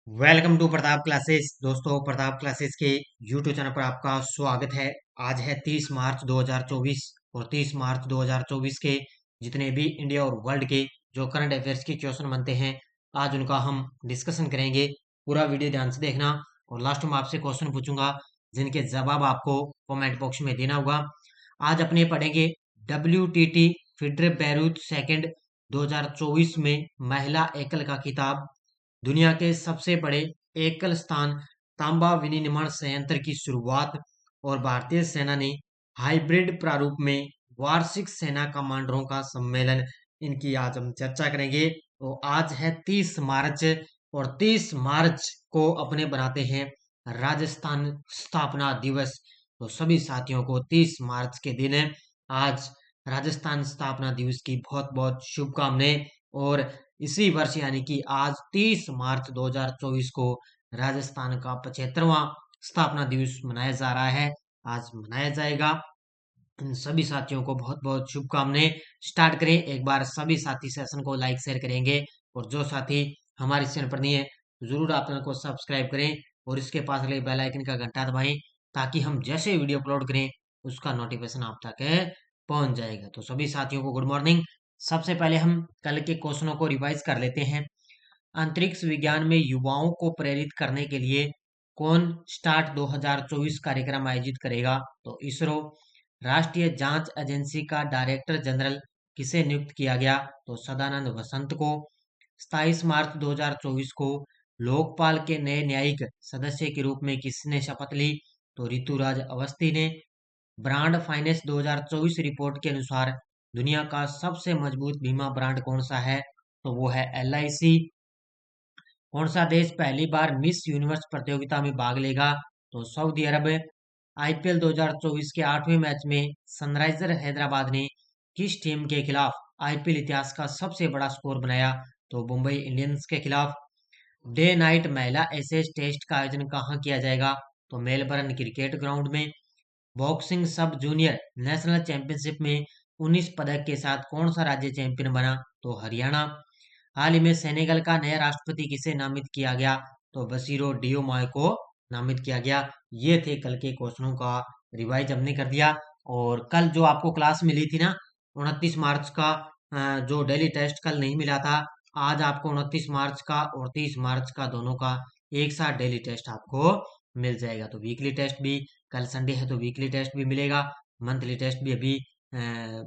Welcome to Pratap classes. दोस्तों, Pratap classes के YouTube channel पर आपका स्वागत है। आज है 30 मार्च 2024 और 30 मार्च 2024 के जितने भी इंडिया और वर्ल्ड के जो करंट अफेयर्स के क्वेश्चन बनते हैं, आज उनका हम डिस्कशन करेंगे। पूरा वीडियो ध्यान से देखना और लास्ट में आपसे क्वेश्चन पूछूंगा जिनके जवाब आपको कमेंट बॉक्स में देना होगा। आज अपने पढ़ेंगे WTT फीडर बैरूत सेकंड 2024 में महिला एकल का खिताब, दुनिया के सबसे बड़े एकल स्थान तांबा विनिर्माण संयंत्र की शुरुआत और भारतीय सेना ने हाइब्रिड प्रारूप में वार्षिक सेना कमांडरों का सम्मेलन, इनकी आज हम चर्चा करेंगे। तो आज है 30 मार्च और 30 मार्च को अपने बनाते हैं राजस्थान स्थापना दिवस। तो सभी साथियों को 30 मार्च के दिन आज राजस्थान स्थापना दिवस की बहुत बहुत शुभकामनाएं। और इसी वर्ष यानी कि आज 30 मार्च 2024 को राजस्थान का 75वां स्थापना दिवस मनाया जा रहा है। आज मनाया जाएगा। इन सभी साथियों को बहुत बहुत शुभकामनाएं। स्टार्ट करें। एक बार सभी साथी सेशन को लाइक शेयर करेंगे और जो साथी हमारे चैनल पर नहीं है जरूर आप चैनल को सब्सक्राइब करें और इसके पास लगे बेल आइकन का घंटा दबाएं ताकि हम जैसे वीडियो अपलोड करें उसका नोटिफिकेशन आप तक पहुंच जाएगा। तो सभी साथियों को गुड मॉर्निंग। सबसे पहले हम कल के क्वेश्चनों को रिवाइज कर लेते हैं। अंतरिक्ष विज्ञान में युवाओं को प्रेरित करने के लिए कौन स्टार्ट 2024 कार्यक्रम आयोजित करेगा? तो इसरो। राष्ट्रीय जांच एजेंसी का डायरेक्टर जनरल किसे नियुक्त किया गया? तो सदानंद वसंत को। 27 मार्च 2024 को लोकपाल के नए न्यायिक सदस्य के रूप में किसने शपथ ली? तो ऋतुराज अवस्थी ने। ब्रांड फाइनेंस 2024 रिपोर्ट के अनुसार दुनिया का सबसे मजबूत बीमा ब्रांड कौन सा है? तो वो है LIC। कौन सा देश पहली बार मिस यूनिवर्स प्रतियोगिता में भाग लेगा? तो सऊदी अरब। IPL 2024 के 8वें मैच में सनराइजर हैदराबाद ने किस टीम के खिलाफ IPL इतिहास का सबसे बड़ा स्कोर बनाया? तो मुंबई इंडियंस के खिलाफ। डे नाइट महिला एशेज टेस्ट का आयोजन कहाँ किया जाएगा? तो मेलबर्न क्रिकेट ग्राउंड में। बॉक्सिंग सब जूनियर नेशनल चैंपियनशिप में 19 पदक के साथ कौन सा राज्य चैंपियन बना? तो हरियाणा। हाल ही में सेनेगल का नया राष्ट्रपति किसे नामित किया गया? तो बसीरो डियोमाय को नामित किया गया। ये थे कल के क्वेश्चनों का रिवाइज हमने कर दिया। और कल जो आपको क्लास मिली थी ना 29 मार्च का, जो डेली टेस्ट कल नहीं मिला था, आज आपको 29 मार्च का और 30 मार्च का दोनों का एक साथ डेली टेस्ट आपको मिल जाएगा। तो वीकली टेस्ट भी कल संडे है तो वीकली टेस्ट भी मिलेगा। मंथली टेस्ट भी अभी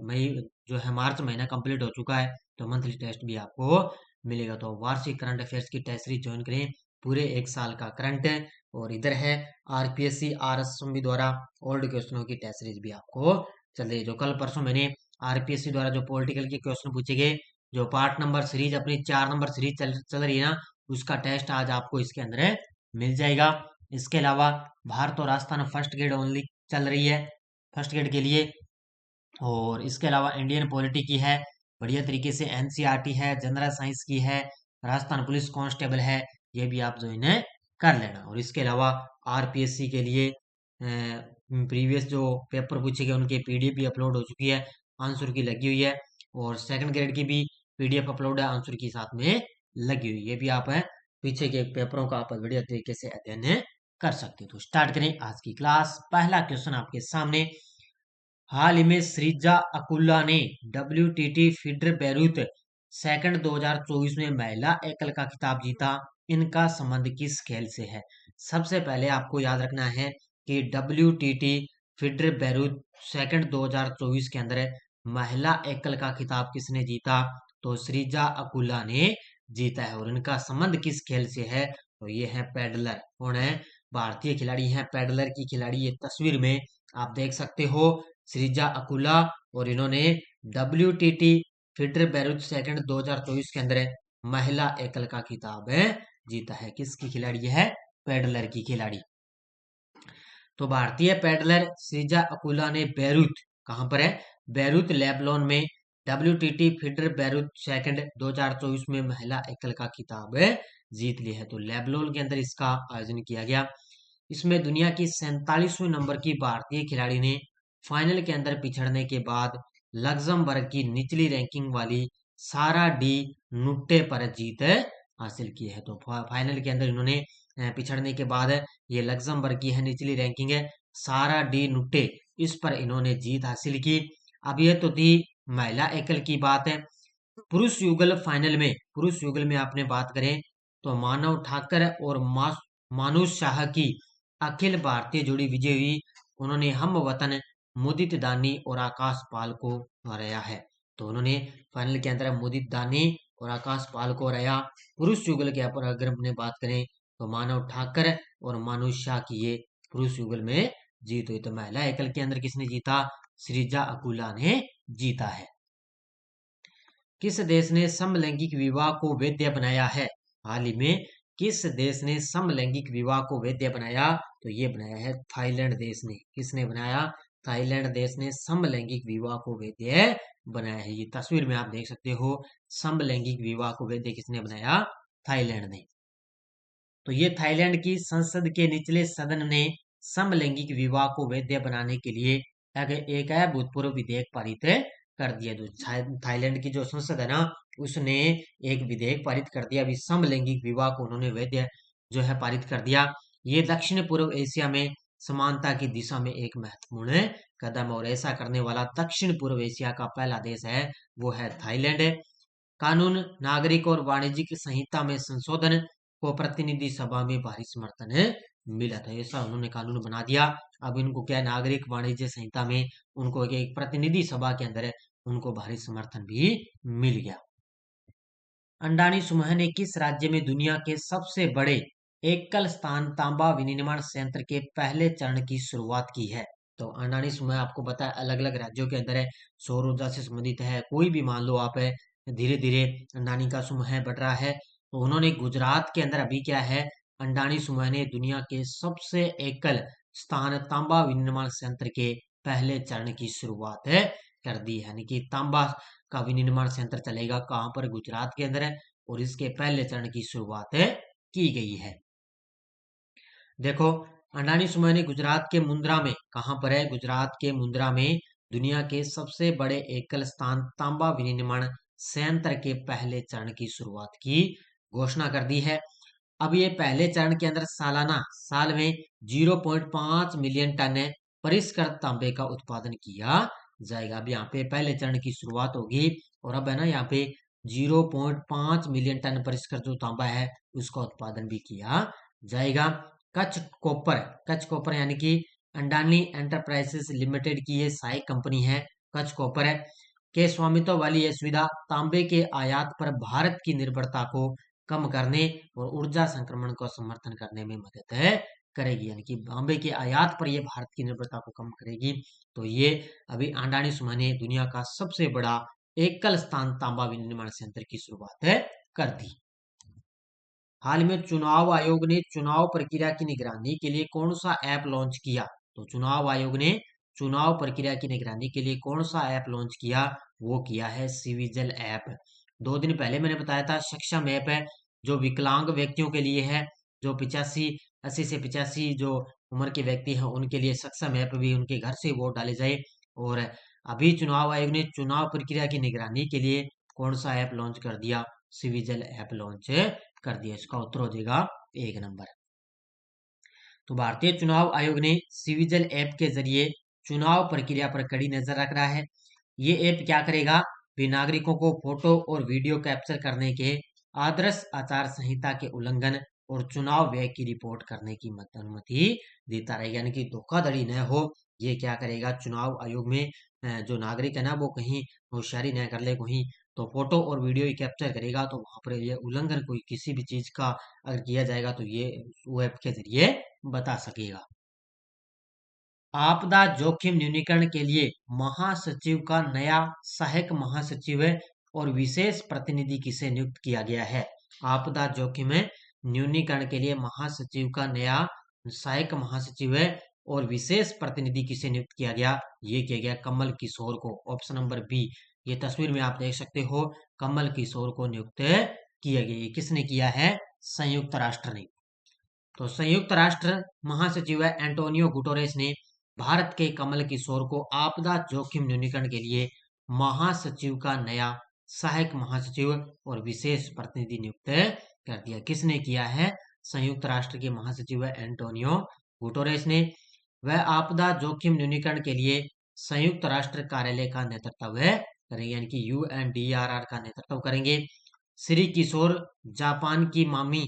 मई जो है मार्च महीना कंप्लीट हो चुका है तो मंथली टेस्ट भी आपको मिलेगा। तो वार्षिक करंट अफेयर्स की टेस्ट सीरीज ज्वाइन करें, पूरे एक साल का करंट है। और इधर है RPSC RSMB द्वारा ओल्ड क्वेश्चनों की टेस्ट सीरीज भी आपको चल रही है। जो कल परसों मैंने RPSC द्वारा जो पॉलिटिकल के क्वेश्चन पूछे गए, जो पार्ट नंबर सीरीज अपनी 4 नंबर सीरीज चल रही है ना, उसका टेस्ट आज आपको इसके अंदर मिल जाएगा। इसके अलावा भारत और राजस्थान फर्स्ट ग्रेड ओनली चल रही है, फर्स्ट ग्रेड के लिए। और इसके अलावा इंडियन पॉलिटी की है बढ़िया तरीके से, NCERT है, जनरल साइंस की है, राजस्थान पुलिस कांस्टेबल है, ये भी आप जो इन्हें कर लेना। और इसके अलावा RPSC के लिए प्रीवियस जो पेपर पूछे गए उनके PDF भी अपलोड हो चुकी है, आंसर की लगी हुई है। और सेकंड ग्रेड की भी PDF अपलोड है, आंसर की साथ में लगी हुई। ये भी आप पीछे के पेपरों का आप बढ़िया तरीके से अध्ययन कर सकते हो। तो स्टार्ट करें आज की क्लास। पहला क्वेश्चन आपके सामने। हाल ही में श्रीजा अकुल्ला ने WTT फीडर बैरूत सेकंड 2024 में महिला एकल का खिताब जीता। इनका संबंध किस खेल से है? सबसे पहले आपको याद रखना है कि WTT फीडर बैरूत सेकंड 2024 के अंदर महिला एकल का खिताब किसने जीता? तो श्रीजा अकुल्ला ने जीता है। और इनका संबंध किस खेल से है? तो ये है पैडलर। कौन है? भारतीय खिलाड़ी हैं पैडलर की खिलाड़ी। ये तस्वीर में आप देख सकते हो श्रीजा अकुला। और इन्होंने WTT फीडर बैरूत सेकंड 2024 के अंदर महिला एकल का खिताब जीता है। किसकी खिलाड़ी है? पैडलर की खिलाड़ी। तो भारतीय पैडलर श्रीजा अकुला ने बैरूत, कहां पर है? बैरूत लेबनान में WTT फीडर बैरूत सेकंड 2024 में महिला एकल का खिताब जीत लिया है। तो लेबनान के अंदर इसका आयोजन किया गया। इसमें दुनिया की 47वें नंबर की भारतीय खिलाड़ी ने फाइनल के अंदर पिछड़ने के बाद लग्जमबर्ग की निचली रैंकिंग वाली सारा डी नुट्टे पर जीत हासिल की है। तो फाइनल के अंदर इन्होंने पिछड़ने के बाद ये लग्जमबर्ग की है निचली रैंकिंग है, सारा डी नुट्टे, इस पर इन्होंने जीत हासिल की। अब ये तो थी महिला एकल की बात है। पुरुष युगल फाइनल में, पुरुष युगल में आपने बात करें तो मानव ठाकर और मानुष शाह की अखिल भारतीय जोड़ी विजय हुई। उन्होंने हम वतन मुदित दानी और आकाश पाल को हराया है। तो उन्होंने फाइनल के अंदर मुदित दानी और आकाश पाल को हराया। पुरुष युगल के ऊपर अगर हमने बात करें तो मानव ठाकर और मानुष शाह की ये पुरुष युगल में जीत हुई। तो महिला एकल के अंदर किसने जीता? श्रीजा अकुला ने जीता है। किस देश ने समलैंगिक विवाह को वैध बनाया है? हाल ही में किस देश ने समलैंगिक विवाह को वैध बनाया? तो ये बनाया है थाईलैंड देश ने। किसने बनाया? थाईलैंड देश ने समलैंगिक विवाह को वैध बनाया है। ये तस्वीर में आप देख सकते हो, समलैंगिक विवाह को वैध किसने बनाया? थाईलैंड ने। तो ये थाईलैंड की संसद के निचले सदन ने समलैंगिक विवाह को वैध बनाने के लिए एक अभूतपूर्व विधेयक पारित कर दिया। जो थाईलैंड की जो संसद है ना, उसने एक विधेयक पारित कर दिया। अभी समलैंगिक विवाह को उन्होंने वैध जो है पारित कर दिया। ये दक्षिण पूर्व एशिया में समानता की दिशा में एक महत्वपूर्ण कदम, और ऐसा करने वाला दक्षिण पूर्व एशिया का पहला देश है वो है थाईलैंड। कानून नागरिक और वाणिज्यिक संहिता में संशोधन को प्रतिनिधि सभा में भारी समर्थन मिला था। ऐसा उन्होंने कानून बना दिया। अब इनको क्या, नागरिक वाणिज्य संहिता में उनको एक प्रतिनिधि सभा के अंदर उनको भारी समर्थन भी मिल गया। अंडानी समूह ने किस राज्य में दुनिया के सबसे बड़े एकल स्थान तांबा विनिर्माण संयंत्र के पहले चरण की शुरुआत की है? तो अंडानी समूह आपको पता है अलग अलग राज्यों के अंदर है, सौर ऊर्जा से संबंधित है। कोई भी मान लो आप है, धीरे धीरे अंडानी का समूह बढ़ रहा है। तो उन्होंने गुजरात के अंदर अभी क्या है, अंडानी समूह ने दुनिया के सबसे एकल स्थान तांबा विनिर्माण संयंत्र के पहले चरण की शुरुआत कर दी है। यानी कि तांबा का विनिर्माण संयंत्र चलेगा कहाँ पर? गुजरात के अंदर है, और इसके पहले चरण की शुरुआत की गई है। देखो, अंडानी समूह ने गुजरात के मुंद्रा में, कहाँ पर है? गुजरात के मुंद्रा में दुनिया के सबसे बड़े एकल स्थान तांबा विनिर्माण संयंत्र के पहले चरण की शुरुआत की घोषणा कर दी है। अब ये पहले चरण के अंदर सालाना, साल में 0.5 मिलियन टन परिष्कृत तांबे का उत्पादन किया जाएगा। अब यहाँ पे पहले चरण की शुरुआत होगी, और अब है ना यहाँ पे 0.5 मिलियन टन परिष्कृत जो तांबा है उसका उत्पादन भी किया जाएगा। कच्छ कॉपर यानी कि अंडानी एंटरप्राइजेस लिमिटेड की ये सहायक कंपनी है, कच्छ कॉपर है, के स्वामित्व वाली यह सुविधा तांबे के आयात पर भारत की निर्भरता को कम करने और ऊर्जा संक्रमण को समर्थन करने में मदद करेगी। यानी कि तांबे के आयात पर यह भारत की निर्भरता को कम करेगी। तो ये अभी अंडानी समूह ने दुनिया का सबसे बड़ा एकल स्थान तांबा विनिर्माण संयंत्र की शुरुआत कर दी। हाल में चुनाव आयोग ने चुनाव प्रक्रिया की निगरानी के लिए कौन सा ऐप लॉन्च किया? तो चुनाव आयोग ने चुनाव प्रक्रिया की निगरानी के लिए कौन सा ऐप लॉन्च किया? वो किया है सिविजिल ऐप। 2 दिन पहले मैंने बताया था सक्षम ऐप है, जो विकलांग व्यक्तियों के लिए है, जो 80 से 85 जो उम्र के व्यक्ति हैं उनके लिए सक्षम ऐप भी उनके घर से वोट डाले जाए। और अभी चुनाव आयोग ने चुनाव प्रक्रिया की निगरानी के लिए कौन सा ऐप लॉन्च कर दिया? सिविजिल ऐप लॉन्च कर दिया। इसका उत्तर हो जाएगा 1 नंबर। तो भारतीय चुनाव आयोग ने सिविजिल ऐप के जरिए चुनाव प्रक्रिया पर कड़ी नजर रख रहा है। ये ऐप क्या करेगा? भी नागरिकों को फोटो और वीडियो कैप्चर करने के, आदर्श आचार संहिता के उल्लंघन और चुनाव व्यय की रिपोर्ट करने की अनुमति देता रहेगा। यानी कि धोखाधड़ी न हो, ये क्या करेगा? चुनाव आयोग में जो नागरिक है ना वो कहीं होशियारी न कर ले, कहीं तो फोटो और वीडियो ही कैप्चर करेगा, तो वहां पर ये उल्लंघन कोई किसी भी चीज का अगर किया जाएगा तो ये वेब के जरिए बता सकेगा। आपदा जोखिम न्यूनीकरण के लिए महासचिव का नया सहायक महासचिव और विशेष प्रतिनिधि किसे नियुक्त किया गया है? आपदा जोखिम न्यूनीकरण के लिए महासचिव का नया सहायक महासचिव और विशेष प्रतिनिधि किसे नियुक्त किया गया? ये किया गया कमल किशोर को। Option number B. ये तस्वीर में आप देख सकते हो, कमल किशोर को नियुक्त किया गया। ये किसने किया है? संयुक्त राष्ट्र ने। तो संयुक्त राष्ट्र महासचिव एंटोनियो गुटेरेस ने भारत के कमल किशोर को आपदा जोखिम न्यूनीकरण के लिए महासचिव का नया सहायक महासचिव और विशेष प्रतिनिधि नियुक्त कर दिया। किसने किया है? संयुक्त राष्ट्र के महासचिव एंटोनियो गुटेरेस ने। वह आपदा जोखिम न्यूनीकरण के लिए संयुक्त राष्ट्र कार्यालय का नेतृत्व करेंगे, यानी कि UNDRR का नेतृत्व करेंगे। श्री किशोर जापान की मामी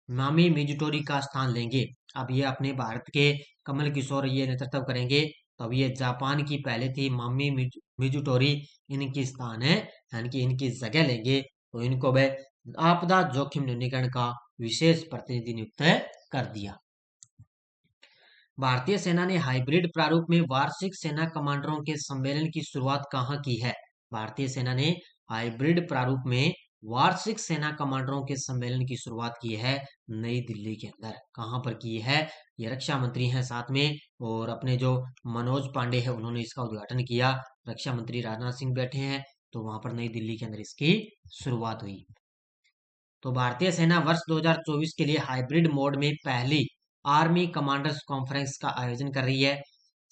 मामी मिजुटोरी का स्थान लेंगे। अब ये अपने भारत के कमल किशोर ये नेतृत्व करेंगे, तो अब ये जापान की पहले थी मामी मिजुटोरी, इनकी स्थान है, यानी कि इनकी जगह लेंगे। तो इनको वह आपदा जोखिम न्यूनीकरण का विशेष प्रतिनिधि नियुक्त कर दिया। भारतीय सेना ने हाइब्रिड प्रारूप में वार्षिक सेना कमांडरों के सम्मेलन की शुरुआत कहाँ की है? भारतीय सेना ने हाइब्रिड प्रारूप में वार्षिक सेना कमांडरों के सम्मेलन की शुरुआत की है नई दिल्ली के अंदर। कहाँ पर की है? ये रक्षा मंत्री हैं साथ में, और अपने जो मनोज पांडे हैं उन्होंने इसका उद्घाटन किया। रक्षा मंत्री राजनाथ सिंह बैठे हैं, तो वहां पर नई दिल्ली के अंदर इसकी शुरुआत हुई। तो भारतीय सेना वर्ष 2024 के लिए हाइब्रिड मोड में पहली आर्मी कमांडर्स कॉन्फ्रेंस का आयोजन कर रही है।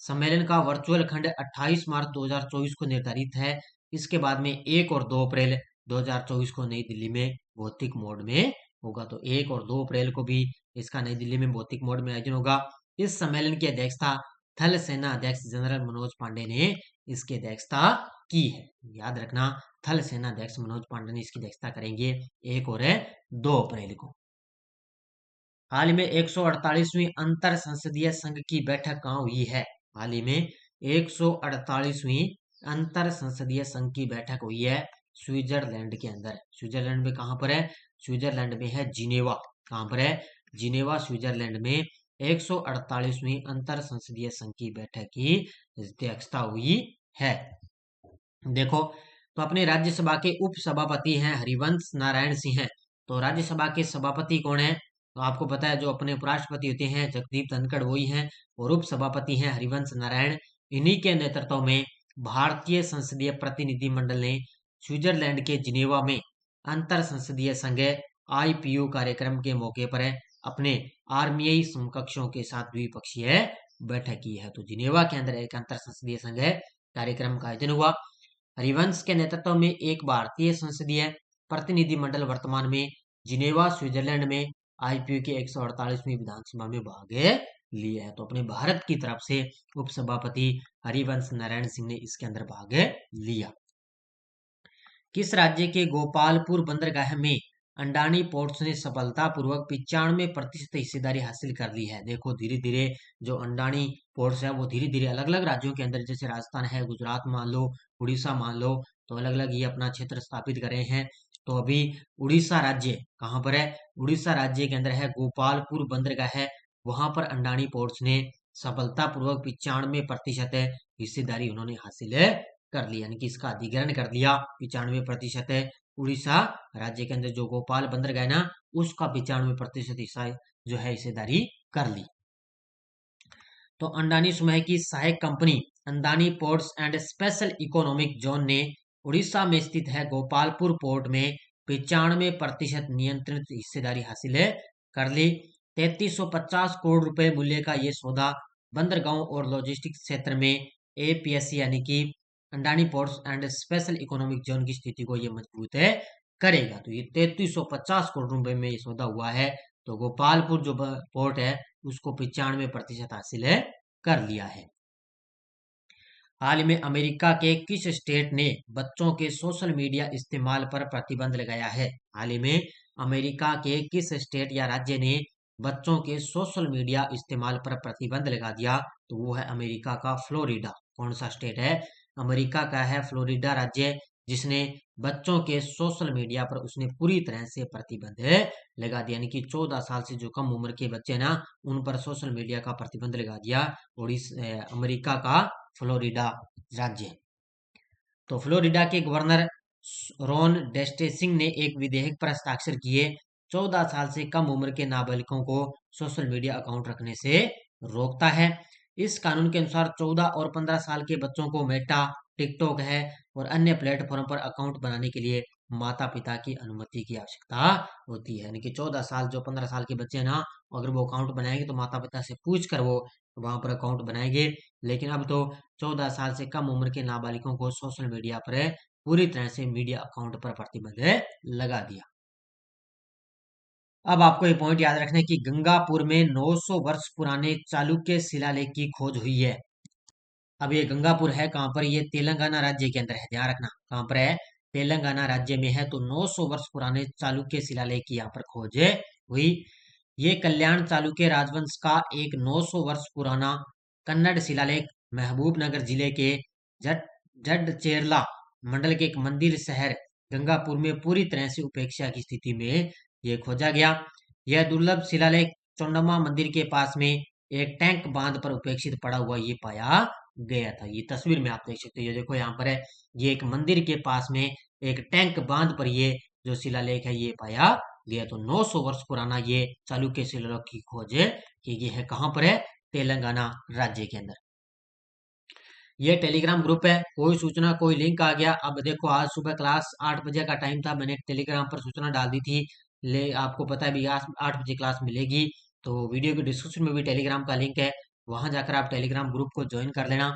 सम्मेलन का वर्चुअल खंड 28 मार्च 2024 को निर्धारित है। इसके बाद में 1 और 2 अप्रैल 2024 को नई दिल्ली में भौतिक मोड में होगा। तो 1 और 2 अप्रैल को भी इसका नई दिल्ली में भौतिक मोड में आयोजन होगा। इस सम्मेलन की अध्यक्षता थल सेना अध्यक्ष जनरल मनोज पांडे ने इसकी अध्यक्षता की है। याद रखना, थल सेना अध्यक्ष मनोज पांडे ने इसकी अध्यक्षता करेंगे 1 और 2 अप्रैल को। हाल ही में 148वीं अंतर संसदीय संघ की बैठक कहाँ हुई है? हाल ही में 148वीं अंतर संसदीय संघ की बैठक हुई है स्विट्जरलैंड के अंदर। स्विट्जरलैंड में कहाँ पर है? स्विट्जरलैंड में है जिनेवा। कहाँ पर है? जिनेवा स्विट्जरलैंड में 148वीं अंतर संसदीय संघ की बैठक की अध्यक्षता हुई है। देखो, तो अपने राज्यसभा के उप सभापति हैं हरिवंश नारायण सिंह। तो राज्यसभा के सभापति कौन है? तो आपको पता है जो अपने उपराष्ट्रपति होते हैं जगदीप धनखड़ वही हैं, और उप सभापति हैं हरिवंश नारायण। इन्हीं के नेतृत्व में भारतीय संसदीय प्रतिनिधि मंडल ने स्विट्जरलैंड के जिनेवा में अंतर संसदीय संघ IPU कार्यक्रम के मौके पर अपने आर्मीई समकक्षों के साथ द्विपक्षीय बैठक की है। तो जिनेवा के अंदर एक अंतर संसदीय संघ कार्यक्रम का आयोजन हुआ। हरिवंश के नेतृत्व में एक भारतीय संसदीय प्रतिनिधि मंडल वर्तमान में जिनेवा स्विट्जरलैंड में IPU के 148वीं विधानसभा में भाग लिया है। तो अपने भारत की तरफ से उपसभापति हरिवंश नारायण सिंह ने इसके अंदर भाग लिया। किस राज्य के गोपालपुर बंदरगाह में अंडानी पोर्ट्स ने सफलतापूर्वक 95% हिस्सेदारी हासिल कर ली है? देखो, धीरे धीरे जो अंडानी पोर्ट्स है वो धीरे धीरे अलग अलग राज्यों के अंदर, जैसे राजस्थान है, गुजरात मान लो, उड़ीसा मान लो, तो अलग अलग ये अपना क्षेत्र स्थापित कर रहे हैं। तो अभी उड़ीसा राज्य कहाँ पर है? उड़ीसा राज्य के अंदर है गोपालपुर बंदरगाह है, वहां पर अंडानी पोर्ट्स ने सफलतापूर्वक 95% हिस्सेदारी उन्होंने हासिल कर ली, यानी कि इसका अधिग्रहण कर लिया। 95% उड़ीसा राज्य के अंदर जो गोपाल बंदरगाह है ना, उसका 95% हिस्सा जो है हिस्सेदारी कर ली। तो अंडानी समूह की सहायक company Adani ports and special economic zone ने उड़ीसा में स्थित है गोपालपुर पोर्ट में 95% नियंत्रित हिस्सेदारी हासिल कर ली। 3350 करोड़ रुपए मूल्य का ये सौदा बंदरगाहों और लॉजिस्टिक्स क्षेत्र में APSC यानी कि Adani ports and special economic zone की स्थिति को ये मजबूत करेगा। तो ये 3350 करोड़ रुपए में ये सौदा हुआ है। तो गोपालपुर जो पोर्ट है उसको 95% हासिल कर लिया है। हाल में अमेरिका के किस स्टेट ने बच्चों के सोशल मीडिया इस्तेमाल पर प्रतिबंध लगाया है? हाल ही में अमेरिका के किस स्टेट या राज्य ने बच्चों के सोशल मीडिया इस्तेमाल पर प्रतिबंध लगा दिया? तो वो है अमेरिका का फ्लोरिडा। कौन सा स्टेट है? अमेरिका का है फ्लोरिडा राज्य, जिसने बच्चों के सोशल मीडिया पर उसने पूरी तरह से प्रतिबंध लगा दिया, यानी कि 14 साल से जो कम उम्र के बच्चे ना उन पर सोशल मीडिया का प्रतिबंध लगा दिया। और इस अमेरिका का फ्लोरिडा राज्य। तो फ्लोरिडा के गवर्नर रॉन डेस्टेसिंग ने एक विधेयक पर हस्ताक्षर किए 14 साल से कम उम्र के नाबालिगों को सोशल मीडिया अकाउंट रखने से रोकता है। इस कानून के अनुसार 14 और 15 साल के बच्चों को मेटा, टिकटॉक है और अन्य प्लेटफॉर्म पर अकाउंट बनाने के लिए माता पिता की अनुमति की आवश्यकता होती है, यानी कि 14 साल जो 15 साल के बच्चे ना, अगर वो अकाउंट बनाएंगे तो माता पिता से पूछ कर वो वहां पर अकाउंट बनाएंगे। लेकिन अब तो 14 साल से कम उम्र के नाबालिगों को सोशल मीडिया पर पूरी तरह से मीडिया अकाउंट पर प्रतिबंध लगा दिया। अब आपको ये पॉइंट याद रखना है कि गंगापुर में 900 वर्ष पुराने चालुक्य शिलालेख की खोज हुई है। अब ये गंगापुर है कहाँ पर, ये तेलंगाना राज्य के अंदर है, ध्यान रखना कहाँ पर है, तेलंगाना राज्य में है। तो 900 वर्ष पुराने चालुक्य शिलालेख की यहाँ पर खोज हुई। ये कल्याण चालुक्य राजवंश का एक 900 वर्ष पुराना कन्नड़ शिलालेख महबूबनगर जिले के जट जडचेरला मंडल के एक मंदिर शहर गंगापुर में पूरी तरह से उपेक्षा की स्थिति में ये खोजा गया। यह दुर्लभ शिलालेख चौंडमा मंदिर के पास में एक टैंक बांध पर उपेक्षित पड़ा हुआ ये पाया गया था। ये तस्वीर में आप देख सकते हो, ये देखो यहाँ पर है, ये एक मंदिर के पास में एक टैंक बांध पर ये जो शिलालेख है ये पाया गया। तो 900 वर्ष पुराना ये चालुक्य शिलालेख की खोज की गई है। कहाँ पर है, तेलंगाना राज्य के अंदर। ये टेलीग्राम ग्रुप है, कोई सूचना कोई लिंक आ गया, अब देखो आज सुबह क्लास 8 बजे का टाइम था, मैंने टेलीग्राम पर सूचना डाल दी थी, ले आपको पता है भी 8 बजे क्लास मिलेगी। तो वीडियो के डिस्क्रिप्शन में भी टेलीग्राम का लिंक है, वहां जाकर आप टेलीग्राम ग्रुप को ज्वाइन कर लेना।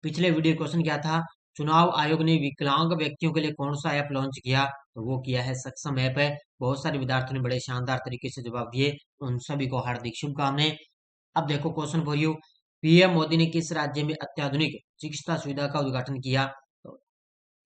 पिछले वीडियो क्वेश्चन क्या था, चुनाव आयोग ने विकलांग व्यक्तियों के लिए कौन सा ऐप लॉन्च किया, तो वो किया है सक्षम ऐप है। बहुत सारे विद्यार्थियों ने बड़े शानदार तरीके से जवाब दिए, उन सभी को हार्दिक शुभकामनाएं। अब देखो question for you, PM Modi ने किस राज्य में अत्याधुनिक चिकित्सा सुविधा का उद्घाटन किया, तो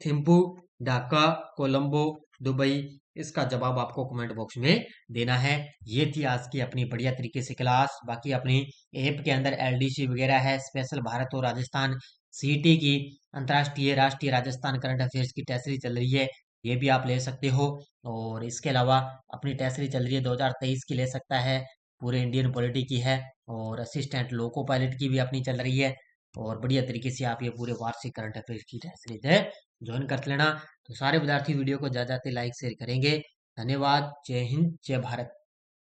थिम्पू, ढाका, कोलंबो, दुबई। इसका जवाब आपको कमेंट बॉक्स में देना है। ये थी आज की अपनी बढ़िया तरीके से क्लास। बाकी अपनी ऐप के अंदर एलडीसी वगैरह है, स्पेशल भारत और राजस्थान सीटी की अंतर्राष्ट्रीय राष्ट्रीय राजस्थान करंट अफेयर्स की टेस्ट सीरीज चल रही है, ये भी आप ले सकते हो। और इसके अलावा अपनी टेस्ट सीरीज चल रही है 2023 की, ले सकता है, पूरे इंडियन पॉलिटी की है, और असिस्टेंट लोको पायलट की भी अपनी चल रही है। और बढ़िया तरीके से आप ये पूरे वार्षिक करंट अफेयर्स की टेस्ट सीरीज है ज्वाइन कर लेना। तो सारे विद्यार्थी वीडियो को ज्यादा लाइक शेयर करेंगे। धन्यवाद। जय हिंद, जय भारत।